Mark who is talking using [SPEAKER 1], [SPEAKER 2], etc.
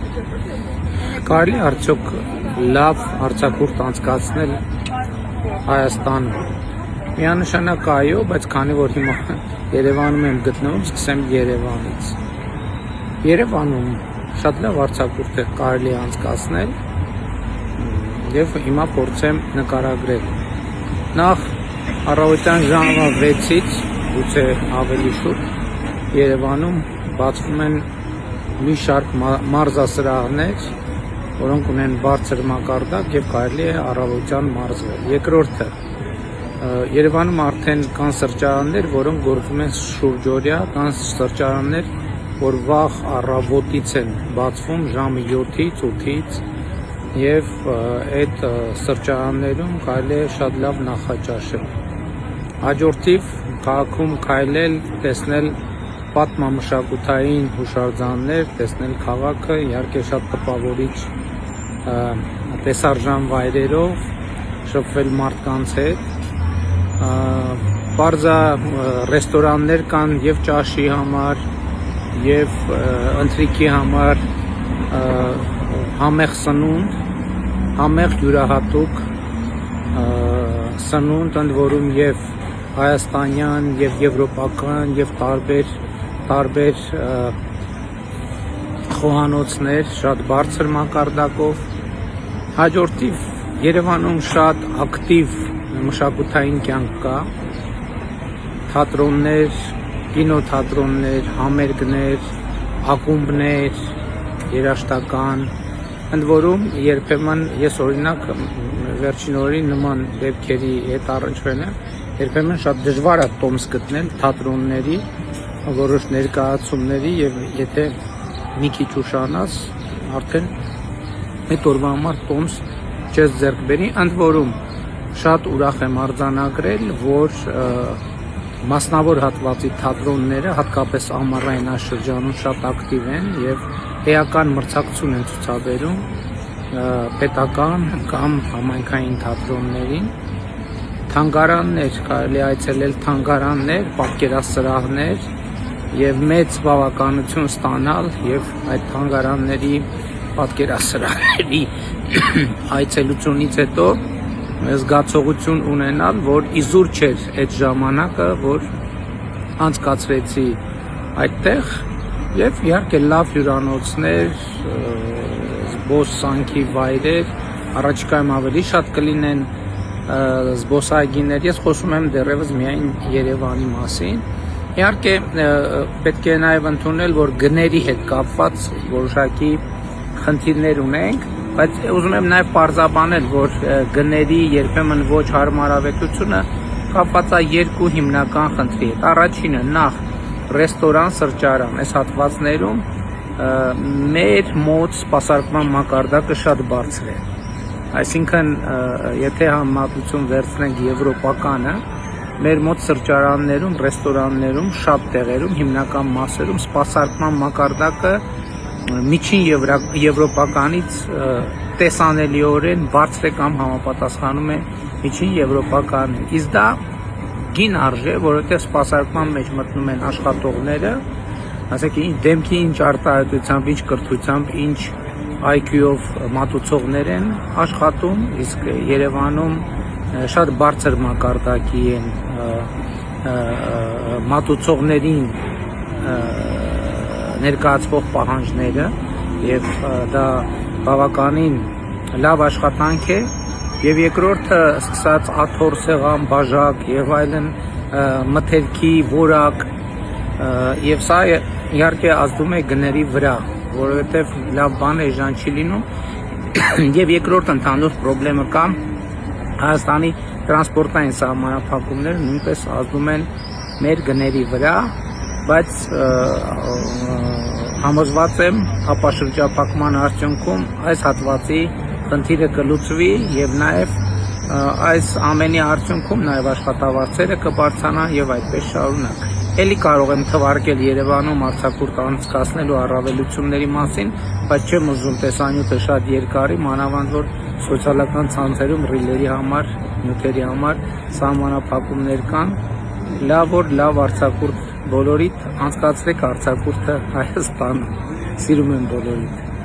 [SPEAKER 1] Կարելի արդյոք լավ արձակուրդ անցկացնել Հայաստանում։ Միանշանակ այո, բայց քանի որ հիմա Երևանում եմ գտնվում, սկսեմ Երևանից։ Երևանում շատ լավ արձակուրդ է կարելի անցկացնել եւ հիմա փորձեմ նկարագրել։ Նախ առավոտյան ժամը 6-ից, գուցե ավելի շուտ, Երևանում բացվում են մի շարք մարզասրահներ, որոնք ունեն բարձր մակարդակ եւ կարելի է առավոտյան մարզվել։ Երկրորդը, Երևանում արդեն կան սրճարաններ, որոնք գործում են շուրջօրյա, կան սրճարաններ, որ վաղ առավոտից են բացվում ժամը 7-ից, 8-ից եւ այդ սրճարաններում կարելի է շատ լավ նախաճաշել։ Հաջորդիվ քաղաքում քայլել, տեսնել պատմամշակութային հուշարձաններ, տեսնել քաղաքը, իհարկե շատ տպավորիչ տեսարժան վայրերով, շփվել մարդկանց հետ, բարձա ռեստորաններ կան եւ ճաշի համար, եւ ընթրիքի համար, համեղ սնունդ, համեղ յուրահատուկ սնունդ, ընդ որում եւ հայաստանյան եւ եվրոպական եւ տարբեր խոհանոցներ շատ բարձր մակարդակով։ Հաջորդիվ Երևանում շատ ակտիվ մշակութային կյանք կա, թատրոններ, կինոթատրոններ, համերգներ, ակումբներ, երաժշտական, ընդ որում երբեմն ես օրինակ վերջին օրերին նման դեպքերի հետ առնչվել եմ, երբեմն շատ դժվար է տոմս գտնել թատրոնների, որոշ ներկայացումների եւ եթե մի քիչ ուշանաս, արդեն այդ օրվա համար տոմս չես ձեռք բերի, ընդ որում շատ ուրախ եմ արձանագրել, որ մասնավոր հատվածի թատրոնները, հատկապես ամառային շրջանում շատ ակտիվ են եւ էական մրցակցություն են ցուցաբերում պետական կամ համայնքային թատրոններին, թանգարաններ, կարելի այցելել թանգարաններ, պատկերասրահներ եւ մեծ բավականություն ստանալ եւ այդ թանգարանների պատկերասրահների այցելությունից հետո զգացողություն ունենալ, որ իզուր չէր այդ ժամանակը, որ անցկացրեցի այդտեղ եւ իհարկե լավ հյուրանոցներ, զբոսանքի վայրեր, առաջիկայում ավելի շատ կլինեն զբոսայգիներ, ես խոսում եմ դեռևս միայն Երևանի մասին։ Իհարկե պետք է նաև ընդունել, որ գների հետ կապված որոշակի խնդիրներ ունենք, բայց ուզում եմ նաև պարզաբանել, որ գների երբեմն ոչ հարմարավետությունը կապված է երկու հիմնական խնդրի հետ։ Առաջինը նախ ռեստորան, սրճարան, այս հատվածներում մեր մոտ սպասարկման մակարդակը շատ բարձր է։ Այսինքն, եթե համեմատություն վերցնենք եվրոպականը, մեր մոտ սրճարաններում, ռեստորաններում, շատ տեղերում, հիմնական մասերում սպասարկման մակարդակը միջին եվրոպականից տեսանելիորեն բարձր է կամ համապատասխանում է միջին եվրոպականին։ Իսկ դա գին արժե, որովհետև սպասարկման մեջ մտնում են աշխատողները, ասենք դեմքի ինչ արտահայտությամբ, ինչ կրթությամբ, ինչ IQ-ով մատուցողներ են աշխատում, իսկ Երևանում շատ բարձր մակարդակի են մատուցողներին ներկայացվող պահանջները եւ դա բավականին լավ աշխատանք է եւ երկրորդը սկսած աթոռ, սեղան, բաժակ եւ այլն մթերքի որակ եւ սա իհարկե ազդում է գների վրա, որովհետեւ լավ բան էժան չի լինում եւ երկրորդ ընդհանուր խնդրեմը կա Հայաստանի տրանսպորտային սահմանափակումները նույնպես ազդում են մեր գների վրա, բայց համոզված եմ ապաշրջափակման արդյունքում այս հատվածի խնդիրը կլուծվի եւ նաեւ այս ամենի արդյունքում նաեւ աշխատավարձերը կբարձրանան եւ այդպես շարունակ։ Էլի կարող եմ թվարկել Երևանում արձակուրդ անցկացնելու առավելությունների մասին, բայց չեմ ուզում տեսանյութը շատ երկարի, մանավանդ որ սոցիալական ցանցերում ռիլերի համար, նյութերի համար սահմանափակումներ կան։ Լավ արձակուրդ բոլորիդ անցկացրեք արձակուրդը Հայաստանում։ Սիրում եմ բոլորիդ։